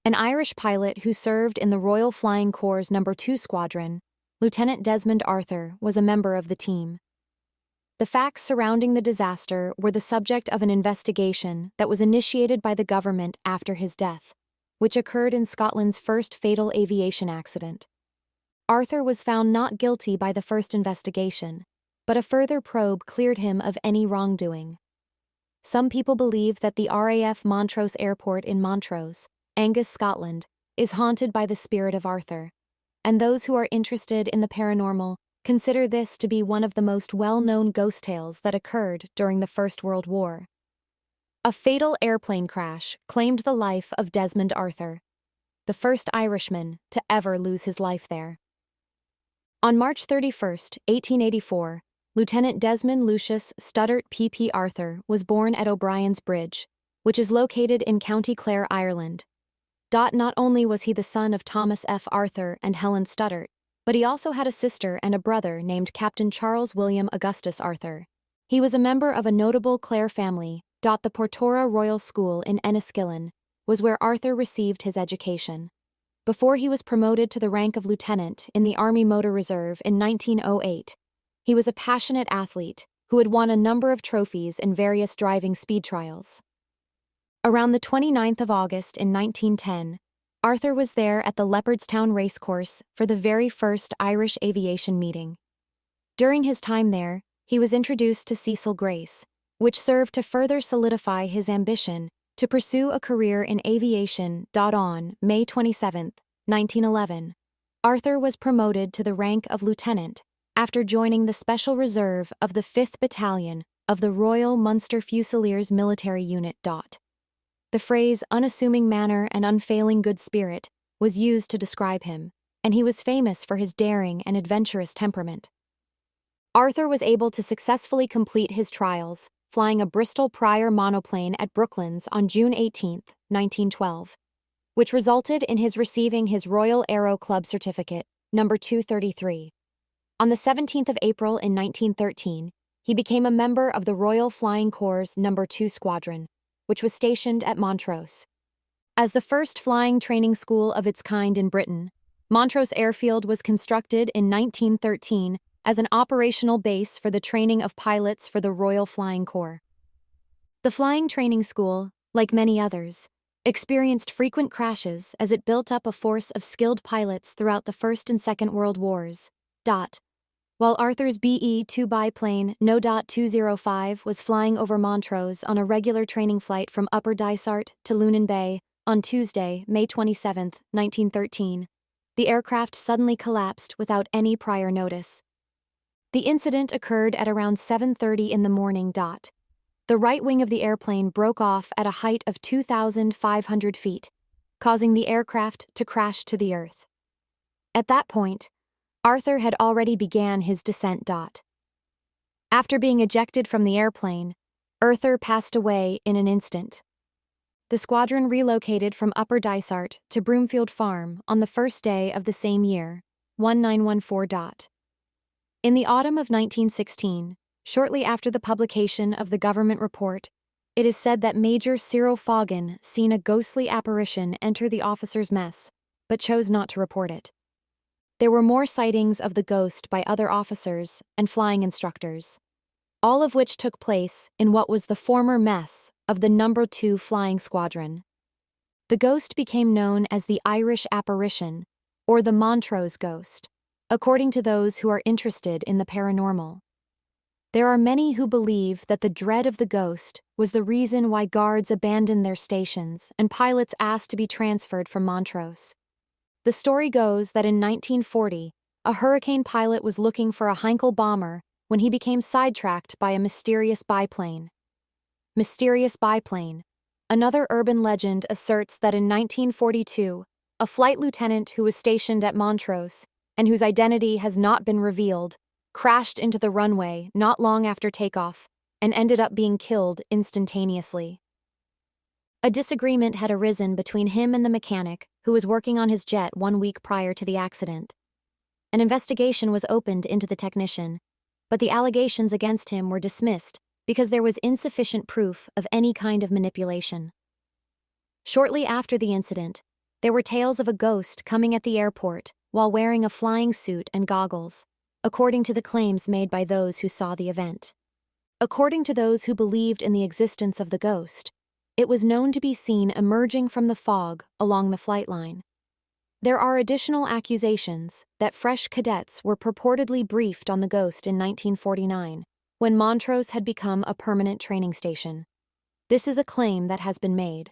An Irish pilot who served in the Royal Flying Corps' No. 2 Squadron, Lieutenant Desmond Arthur, was a member of the team. The facts surrounding the disaster were the subject of an investigation that was initiated by the government after his death, which occurred in Scotland's first fatal aviation accident. Arthur was found not guilty by the first investigation, but a further probe cleared him of any wrongdoing. Some people believe that the RAF Montrose airport in Montrose, Angus, Scotland, is haunted by the spirit of Arthur, and those who are interested in the paranormal consider this to be one of the most well-known ghost tales that occurred during the First World War. A fatal airplane crash claimed the life of Desmond Arthur, the first Irishman to ever lose his life there. On March 31, 1884, Lieutenant Desmond Lucius Studdart P.P. Arthur was born at O'Brien's Bridge, which is located in County Clare, Ireland. Not only was he the son of Thomas F. Arthur and Helen Studdart, but he also had a sister and a brother named Captain Charles William Augustus Arthur. He was a member of a notable Clare family. The Portora Royal School in Enniskillen was where Arthur received his education. Before he was promoted to the rank of lieutenant in the Army Motor Reserve in 1908, he was a passionate athlete who had won a number of trophies in various driving speed trials. Around the 29th of August in 1910, Arthur was there at the Leopardstown Racecourse for the very first Irish aviation meeting. During his time there, he was introduced to Cecil Grace, which served to further solidify his ambition to pursue a career in aviation. On May 27, 1911, Arthur was promoted to the rank of lieutenant after joining the Special Reserve of the 5th Battalion of the Royal Munster Fusiliers Military Unit. The phrase unassuming manner and unfailing good spirit was used to describe him, and he was famous for his daring and adventurous temperament. Arthur was able to successfully complete his trials, flying a Bristol Prior monoplane at Brooklands on June 18, 1912, which resulted in his receiving his Royal Aero Club certificate, No. 233. On the 17th of April in 1913, he became a member of the Royal Flying Corps' No. 2 Squadron, which was stationed at Montrose. As the first flying training school of its kind in Britain, Montrose Airfield was constructed in 1913 as an operational base for the training of pilots for the Royal Flying Corps. The flying training school, like many others, experienced frequent crashes as it built up a force of skilled pilots throughout the First and Second World Wars. While Arthur's BE-2 biplane No. 205 was flying over Montrose on a regular training flight from Upper Dysart to Lunan Bay on Tuesday, May 27, 1913, the aircraft suddenly collapsed without any prior notice. The incident occurred at around 7:30 in the morning. The right wing of the airplane broke off at a height of 2,500 feet, causing the aircraft to crash to the earth. At that point, Arthur had already began his descent. After being ejected from the airplane, Arthur passed away in an instant. The squadron relocated from Upper Dysart to Broomfield Farm on the first day of the same year, 1914. In the autumn of 1916, shortly after the publication of the government report, it is said that Major Cyril Foggen seen a ghostly apparition enter the officers' mess, but chose not to report it. There were more sightings of the ghost by other officers and flying instructors, all of which took place in what was the former mess of the No. 2 Flying Squadron. The ghost became known as the Irish apparition, or the Montrose ghost, according to those who are interested in the paranormal. There are many who believe that the dread of the ghost was the reason why guards abandoned their stations and pilots asked to be transferred from Montrose. The story goes that in 1940, a Hurricane pilot was looking for a Heinkel bomber when he became sidetracked by a mysterious biplane. Mysterious biplane. Another urban legend asserts that in 1942, a flight lieutenant who was stationed at Montrose, and whose identity has not been revealed, crashed into the runway not long after takeoff and ended up being killed instantaneously. A disagreement had arisen between him and the mechanic who was working on his jet 1 week prior to the accident. An investigation was opened into the technician, but the allegations against him were dismissed because there was insufficient proof of any kind of manipulation. Shortly after the incident, There were tales of a ghost coming at the airport while wearing a flying suit and goggles, according to the claims made by those who saw the event. According to those who believed in the existence of the ghost, it was known to be seen emerging from the fog along the flight line. There are additional accusations that fresh cadets were purportedly briefed on the ghost in 1949, when Montrose had become a permanent training station. This is a claim that has been made,